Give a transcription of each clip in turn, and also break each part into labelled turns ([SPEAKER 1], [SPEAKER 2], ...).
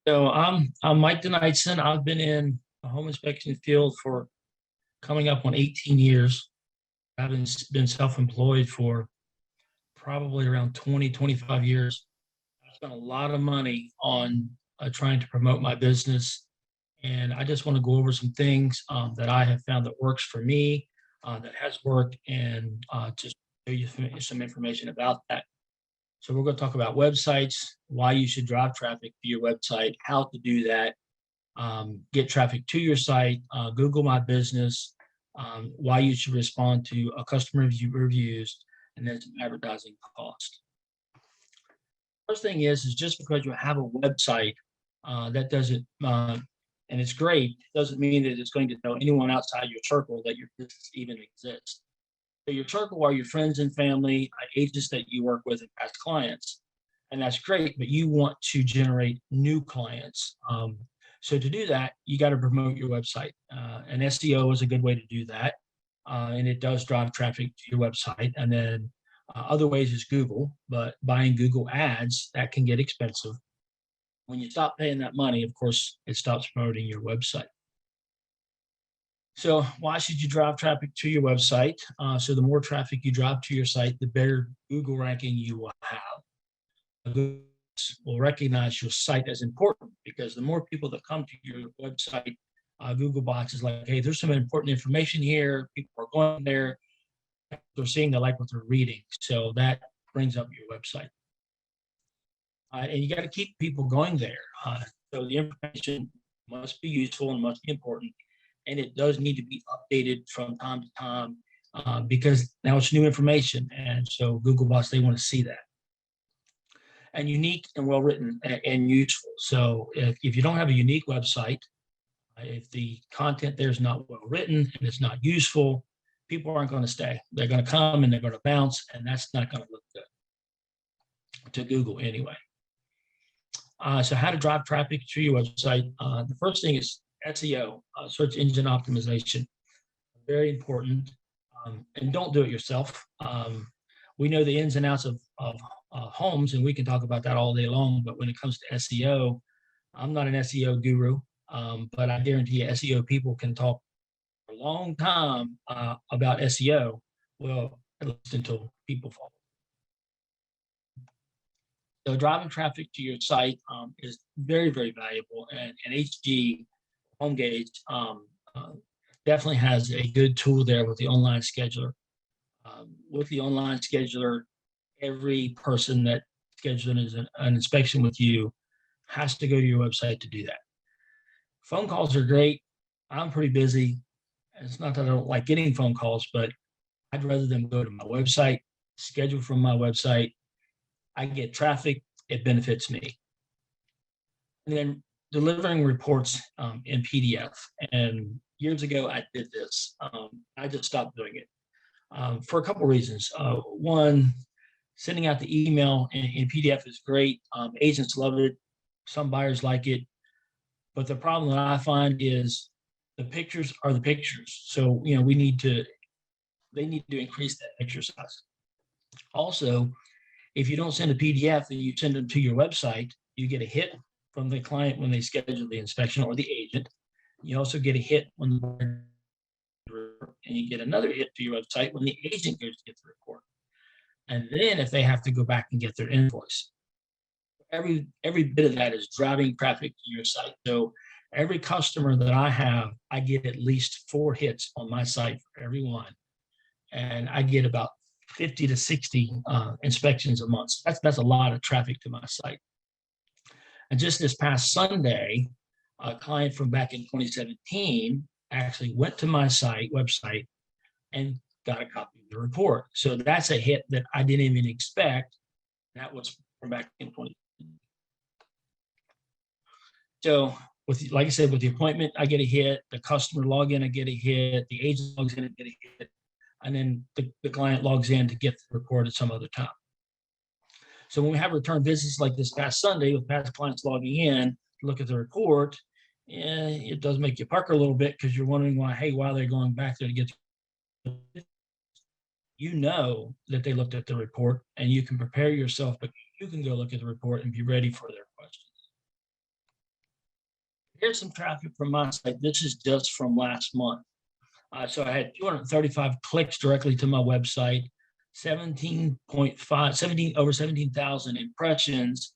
[SPEAKER 1] So I'm Mike Donitzen. I've been in the home inspection field for coming up on 18 years. I've been self-employed for probably around 20, 25 years. I spent a lot of money on trying to promote my business. And I just want to go over some things that I have found that works for me, that has worked, and just show you some information about that. So we're going to talk about websites, why you should drive traffic to your website, how to do that, get traffic to your site, Google My Business, why you should respond to a customer reviews, and then some advertising cost. First thing is just because you have a website that doesn't, and it's great, doesn't mean that it's going to tell anyone outside your circle that your business even exists. So your circle are your friends and family, agents that you work with, and past clients. And that's great, but you want to generate new clients. So to do that, you got to promote your website. And SEO is a good way to do that. And it does drive traffic to your website. And then other ways is Google, but buying Google ads, that can get expensive. When you stop paying that money, of course, it stops promoting your website. So why should you drive traffic to your website? So the more traffic you drive to your site, the better Google ranking you will have. Google will recognize your site as important because the more people that come to your website, Google bots is like, hey, there's some important information here. People are going there. They're seeing, they like what they're reading. So that brings up your website. And you got to keep people going there. So the information must be useful and must be important. And it does need to be updated from time to time because now it's new information. And so Google bots, they want to see that. And unique and well-written and useful. So if you don't have a unique website, if the content there is not well-written and it's not useful, people aren't going to stay. They're going to come and they're going to bounce, and that's not going to look good to Google anyway. So how to drive traffic to your website. The first thing is SEO, search engine optimization. Very important. And don't do it yourself. We know the ins and outs of homes, and we can talk about that all day long. But when it comes to SEO, I'm not an SEO guru, but I guarantee you SEO people can talk for a long time about SEO. Well, at least until people fall. So driving traffic to your site is very, very valuable. And HG, HomeGauge, definitely has a good tool there with the online scheduler. With the online scheduler, every person that schedules an inspection with you has to go to your website to do that. Phone calls are great. I'm pretty busy. It's not that I don't like getting phone calls, but I'd rather them go to my website, schedule from my website. I get traffic, it benefits me. And then delivering reports in PDF. And years ago, I did this. I just stopped doing it for a couple of reasons. One, sending out the email in PDF is great. Agents love it. Some buyers like it. But the problem that I find is the pictures are the pictures. So, they need to increase that picture size. Also, if you don't send a PDF and you send them to your website, you get a hit from the client when they schedule the inspection or the agent. You also get a hit when and you get another hit to your website when the agent goes to get the report. And then if they have to go back and get their invoice. Every bit of that is driving traffic to your site. So every customer that I have, I get at least 4 hits on my site for every one. And I get about 50 to 60 inspections a month. So that's a lot of traffic to my site. And just this past Sunday, a client from back in 2017 actually went to my website and got a copy of the report. So that's a hit that I didn't even expect. That was from back in 2017. So like I said, with the appointment, I get a hit. The customer login, I get a hit. The agent logs in, I get a hit. And then the client logs in to get the report at some other time. So when we have return visits like this past Sunday with past clients logging in to look at the report, it does make you pucker a little bit because you're wondering why they're going back there to get that they looked at the report, and you can prepare yourself, but you can go look at the report and be ready for their questions. Here's some traffic from my site. This is just from last month. So I had 235 clicks directly to my website, over 17,000 impressions,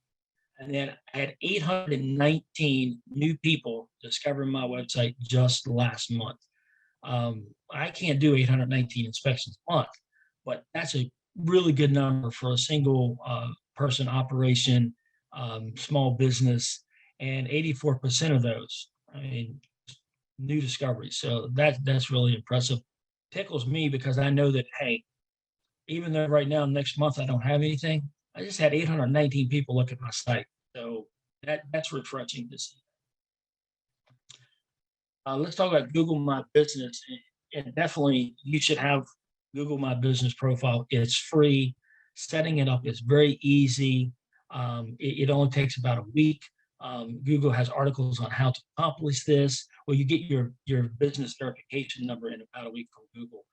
[SPEAKER 1] and then I had 819 new people discovering my website just last month. I can't do 819 inspections a month, but that's a really good number for a single person operation, small business, and 84% of those, I mean, new discoveries. So that's really impressive. Tickles me because I know that, hey, even though right now next month I don't have anything, I just had 819 people look at my site. So that's refreshing to see. Let's talk about Google My Business. And definitely you should have Google My Business profile. It's free. Setting it up is very easy. It only takes about a week. Google has articles on how to accomplish this. Well, you get your business verification number in about a week from Google.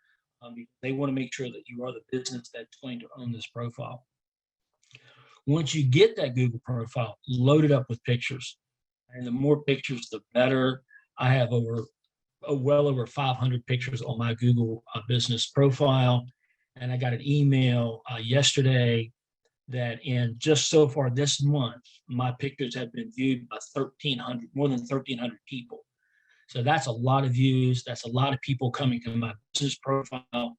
[SPEAKER 1] They want to make sure that you are the business that's going to own this profile. Once you get that Google profile, load it up with pictures. And the more pictures, the better. I have well over 500 pictures on my Google business profile. And I got an email yesterday that in just so far this month, my pictures have been viewed by more than 1,300 people. So that's a lot of views. That's a lot of people coming to my business profile.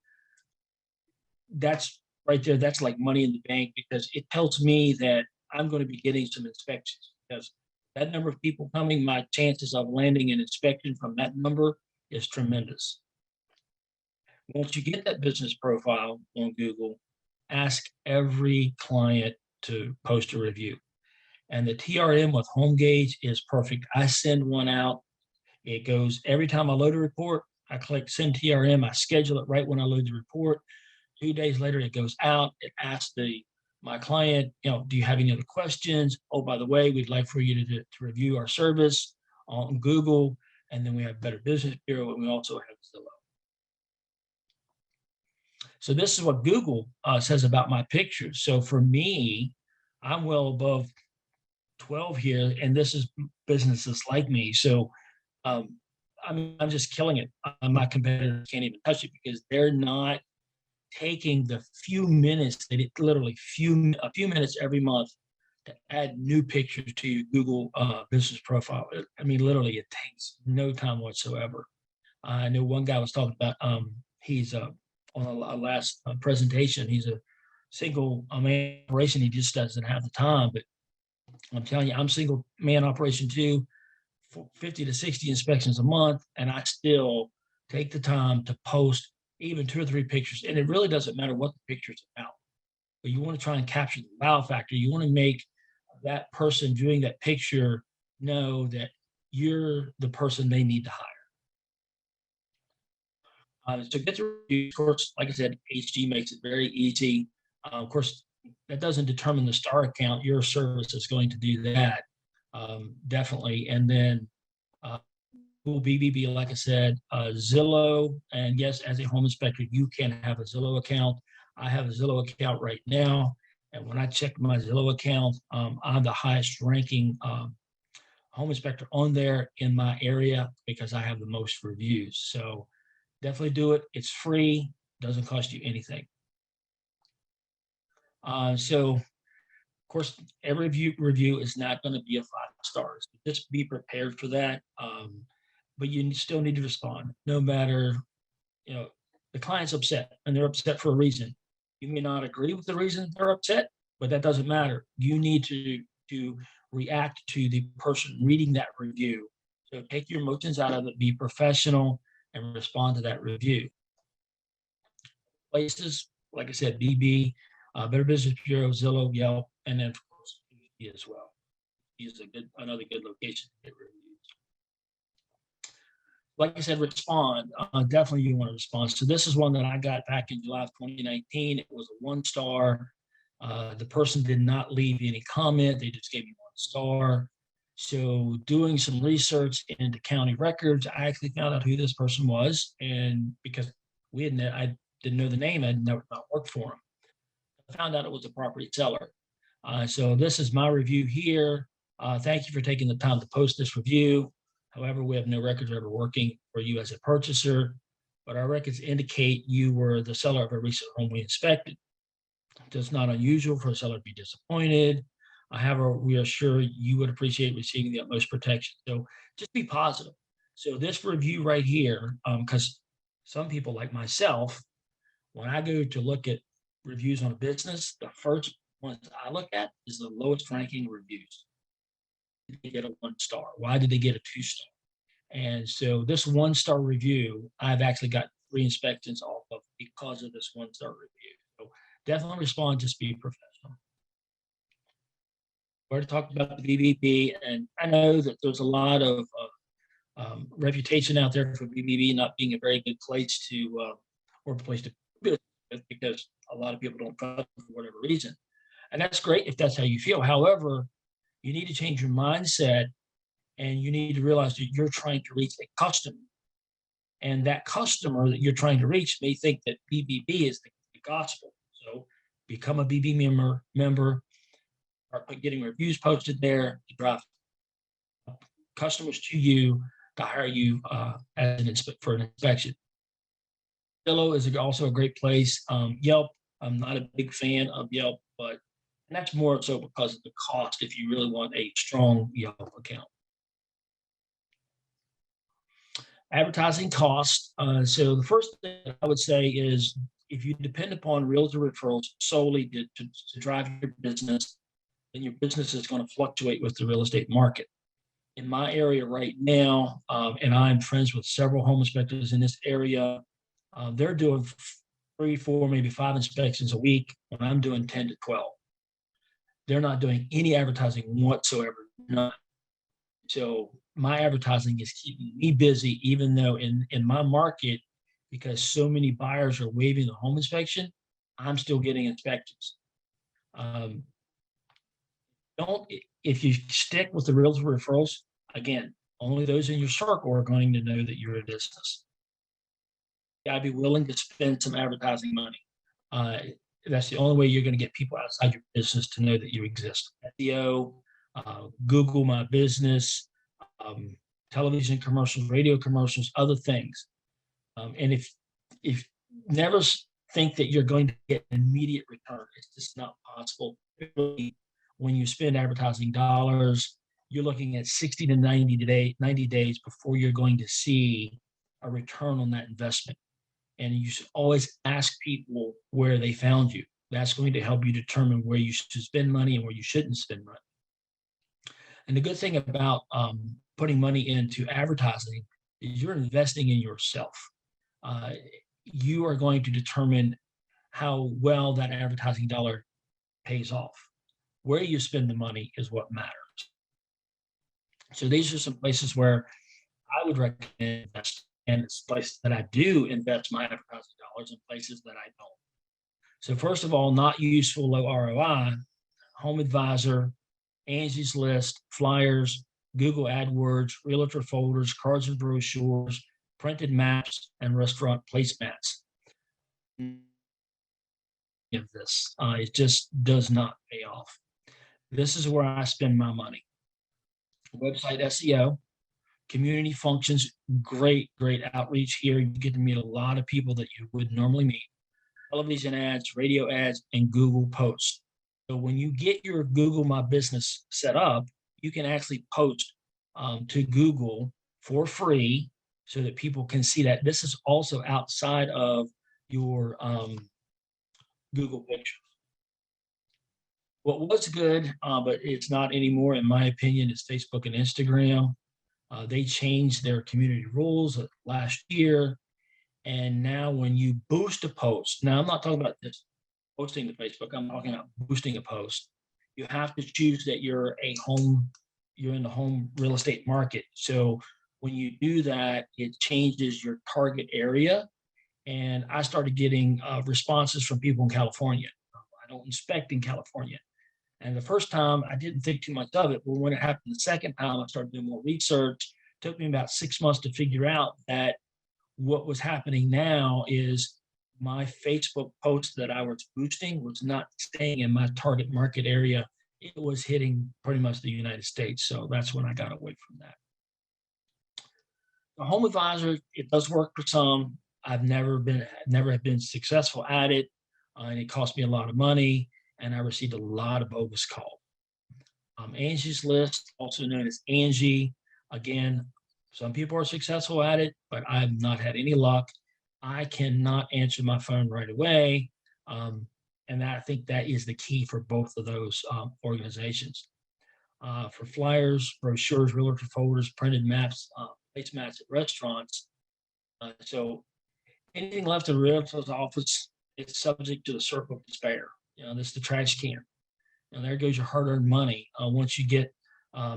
[SPEAKER 1] That's right there. That's like money in the bank because it tells me that I'm going to be getting some inspections because that number of people coming, my chances of landing an inspection from that number is tremendous. Once you get that business profile on Google, ask every client to post a review. And the TRM with HomeGauge is perfect. I send one out. It goes every time I load a report, I click send TRM. I schedule it right when I load the report. 2 days later, it goes out. It asks my client, do you have any other questions? Oh, by the way, we'd like for you to review our service on Google. And then we have Better Business Bureau, and we also have Zillow. So this is what Google says about my pictures. So for me, I'm well above 12 here, and this is businesses like me. So I'm just killing it. My competitors can't even touch it because they're not taking the few minutes that it literally a few minutes every month to add new pictures to your Google business profile. I mean, literally, it takes no time whatsoever. I know one guy was talking about he's on a last presentation. He's a single man operation. He just doesn't have the time. But I'm telling you, I'm single man operation too. 50 to 60 inspections a month, and I still take the time to post even 2 or 3 pictures. And it really doesn't matter what the picture's about, but you want to try and capture the wow factor. You want to make that person viewing that picture know that you're the person they need to hire. So get the review. Of course, like I said, HG makes it very easy. Of course, that doesn't determine the star count. Your service is going to do that, definitely. And then Google BBB, like I said, Zillow, and yes, as a home inspector, you can have a Zillow account. I have a Zillow account right now, and when I check my Zillow account, I'm the highest ranking home inspector on there in my area because I have the most reviews. So definitely do it. It's free, doesn't cost you anything. So of course, every review is not going to be a 5 stars. Just be prepared for that. But you still need to respond, no matter, the client's upset, and they're upset for a reason. You may not agree with the reason they're upset, but that doesn't matter. You need to react to the person reading that review. So take your emotions out of it, be professional, and respond to that review. Places, like I said, BB, Better Business Bureau, Zillow, Yelp, and then of course HG as well. Is another good location to get reviews. Like I said, respond. Definitely you want to respond. So this is one that I got back in July of 2019. It was a 1 star. The person did not leave any comment. They just gave me 1 star. So doing some research into county records, I actually found out who this person was. And because I didn't know the name, I'd never not worked for him. I found out it was a property seller. So this is my review here. Thank you for taking the time to post this review. However, we have no records of ever working for you as a purchaser, but our records indicate you were the seller of a recent home we inspected. It's not unusual for a seller to be disappointed. However, we are sure you would appreciate receiving the utmost protection. So just be positive. So this review right here, because some people like myself, when I go to look at reviews on a business, the first ones I look at is the lowest ranking reviews. Did they get a 1 star? Why did they get a 2 star? And so this 1 star review, I've actually got 3 inspections off of because of this 1 star review. So definitely respond, just be professional. We already talked about the BBB, and I know that there's a lot of reputation out there for BBB not being a very good place to or a place to business because a lot of people don't trust it for whatever reason. And that's great if that's how you feel. However, you need to change your mindset and you need to realize that you're trying to reach a customer. And that customer that you're trying to reach may think that BBB is the gospel. So become a BB member, start getting reviews posted there to drive customers to you to hire you for an inspection. Zillow is also a great place. Yelp, I'm not a big fan of Yelp, but that's more so because of the cost if you really want a strong Yelp account. Advertising costs. So the first thing I would say is if you depend upon realtor referrals solely to drive your business, then your business is going to fluctuate with the real estate market. In my area right now, and I'm friends with several home inspectors in this area, they're doing 3, 4, maybe 5 inspections a week when I'm doing 10 to 12. They're not doing any advertising whatsoever, none. So my advertising is keeping me busy, even though in my market, because so many buyers are waiving the home inspection, I'm still getting inspections. If you stick with the realtor referrals, again, only those in your circle are going to know that you're a business. You gotta be willing to spend some advertising money. That's the only way you're going to get people outside your business to know that you exist. SEO, Google My Business, television commercials, radio commercials, other things. And if never think that you're going to get an immediate return, it's just not possible. When you spend advertising dollars, you're looking at 60 to 90 days before you're going to see a return on that investment. And you should always ask people where they found you. That's going to help you determine where you should spend money and where you shouldn't spend money. And the good thing about putting money into advertising is you're investing in yourself. You are going to determine how well that advertising dollar pays off. Where you spend the money is what matters. So these are some places where I would recommend investing. And it's places that I do invest my advertising dollars and places that I don't. So first of all, not useful, low ROI, Home Advisor, Angie's List, flyers, Google AdWords, realtor folders, cards and brochures, printed maps, and restaurant placemats. Of this, it just does not pay off. This is where I spend my money. Website SEO, community functions, great outreach here. You get to meet a lot of people that you would normally meet. Television ads, radio ads, and Google posts. So when you get your Google My Business set up, you can actually post to Google for free so that people can see that. This is also outside of your Google pictures. What was good, but it's not anymore, in my opinion, is Facebook and Instagram. They changed their community rules last year. And now when you boost a post, now I'm not talking about this posting to Facebook, I'm talking about boosting a post. You have to choose that you're in the home real estate market. So when you do that, it changes your target area. And I started getting responses from people in California. I don't inspect in California. And the first time I didn't think too much of it, but when it happened the second time, I started doing more research. It took me about 6 months to figure out that what was happening now is my Facebook post that I was boosting was not staying in my target market area. It was hitting pretty much the United States. So that's when I got away from that. The home advisor, it does work for some. I've never have been successful at it, and it cost me a lot of money, and I received a lot of bogus calls. Angie's List, also known as Angie. Again, some people are successful at it, but I've not had any luck. I cannot answer my phone right away. And I think that is the key for both of those organizations. For flyers, brochures, realtor folders, printed maps, placemats at restaurants. So anything left in a realtor's office is subject to the circle of despair. This is the trash can. And there goes your hard-earned money. Once you get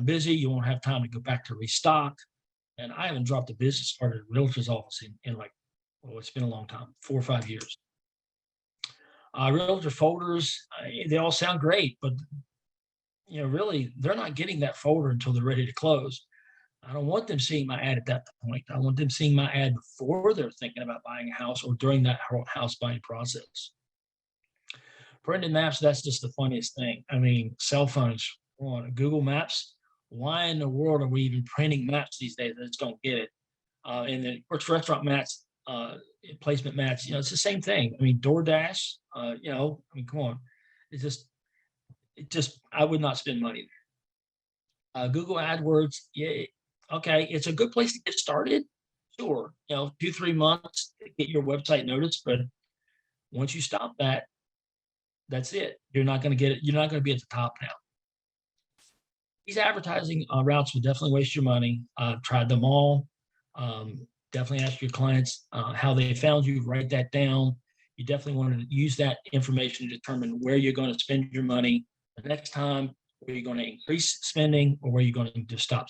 [SPEAKER 1] busy, you won't have time to go back to restock. And I haven't dropped a business card at a realtor's office in like, it's been a long time, 4 or 5 years. Realtor folders, they all sound great, but really, they're not getting that folder until they're ready to close. I don't want them seeing my ad at that point. I want them seeing my ad before they're thinking about buying a house or during that house buying process. Printed maps, that's just the funniest thing. I mean, cell phones, on Google Maps, why in the world are we even printing maps these days? I just don't get it. And then, of course, restaurant mats, placement mats, it's the same thing. I mean, DoorDash, come on. I would not spend money there. Google AdWords, yeah, okay, it's a good place to get started. Sure, 2-3 months to get your website noticed, but once you stop that, that's it. You're not going to get it. You're not going to be at the top now. These advertising routes will definitely waste your money. I've tried them all. Definitely ask your clients how they found you. Write that down. You definitely want to use that information to determine where you're going to spend your money the next time, where you're going to increase spending or where you're going to just stop.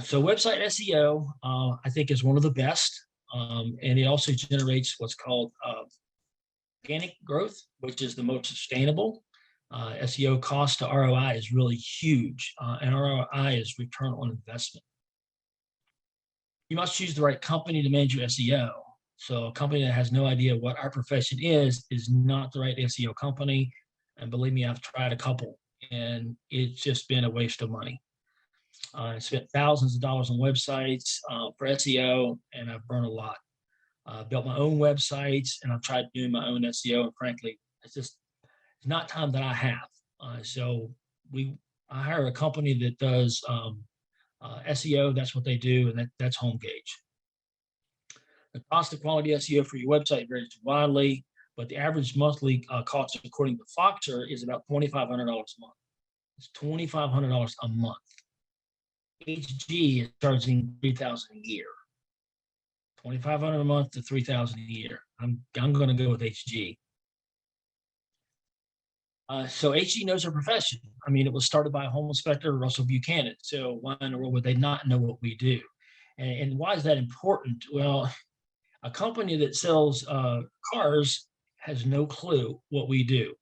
[SPEAKER 1] So website SEO, I think, is one of the best. And it also generates what's called organic growth, which is the most sustainable. SEO cost to ROI is really huge, and ROI is return on investment. You must choose the right company to manage your SEO. So a company that has no idea what our profession is not the right SEO company. And believe me, I've tried a couple, and it's just been a waste of money. I spent thousands of dollars on websites for SEO, and I've burned a lot. Built my own websites, and I've tried doing my own SEO, and frankly, it's not time that I have. So I hire a company that does SEO. That's what they do, and that's HomeGauge. The cost of quality SEO for your website varies widely, but the average monthly cost, according to Foxer, is about $2,500 a month. It's $2,500 a month. HG is charging $3,000 a year. $2,500 a month to $3,000 a year. I'm going to go with HG. So HG knows their profession. I mean, it was started by a home inspector, Russell Buchanan. So why in the world would they not know what we do? And why is that important? Well, a company that sells cars has no clue what we do.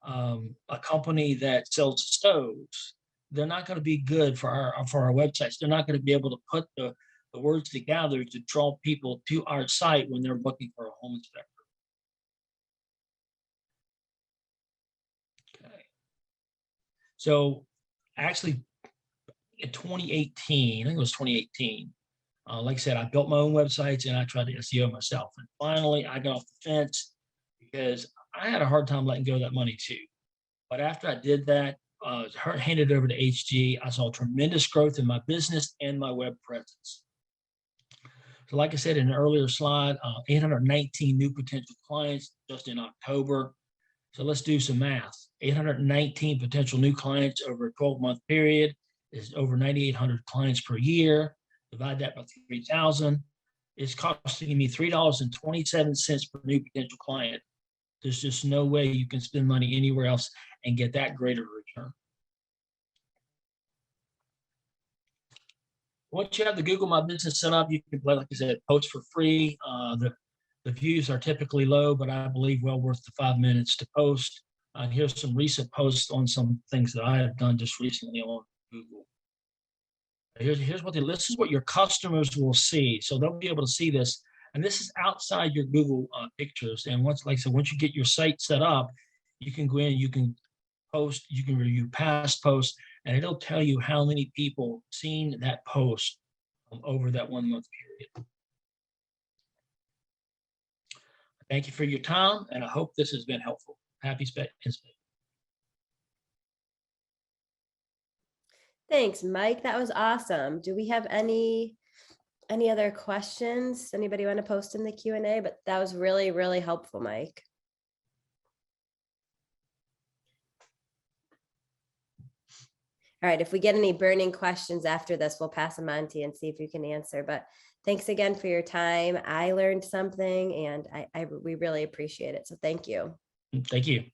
[SPEAKER 1] A company that sells stoves, they're not going to be good for our websites. They're not going to be able to put the words together to draw people to our site when they're looking for a home inspector. Okay. So actually in 2018, I think it was 2018, like I said, I built my own websites and I tried to SEO myself. And finally, I got off the fence because I had a hard time letting go of that money too. But after I did that, handed over to HG, I saw tremendous growth in my business and my web presence. So like I said in an earlier slide, 819 new potential clients just in October. So let's do some math. 819 potential new clients over a 12-month period is over 9,800 clients per year. Divide that by 3,000. It's costing me $3.27 per new potential client. There's just no way you can spend money anywhere else and get that greater return. Once you have the Google My Business set up, you can, like I said, post for free. The views are typically low, but I believe well worth the 5 minutes to post. Here's some recent posts on some things that I have done just recently on Google. Here's what this is what your customers will see. So they'll be able to see this. And this is outside your Google pictures. And once you get your site set up, you can go in, you can post, you can review past posts, and it'll tell you how many people seen that post over that 1 month period. Thank you for your time, and I hope this has been helpful. Happy Inspection.
[SPEAKER 2] Thanks, Mike. That was awesome. Do we have any other questions? Anybody want to post in the Q&A? But that was really, really helpful, Mike. All right, if we get any burning questions after this, we'll pass them on to you and see if you can answer. But thanks again for your time. I learned something, and we really appreciate it. So thank you.
[SPEAKER 1] Thank you.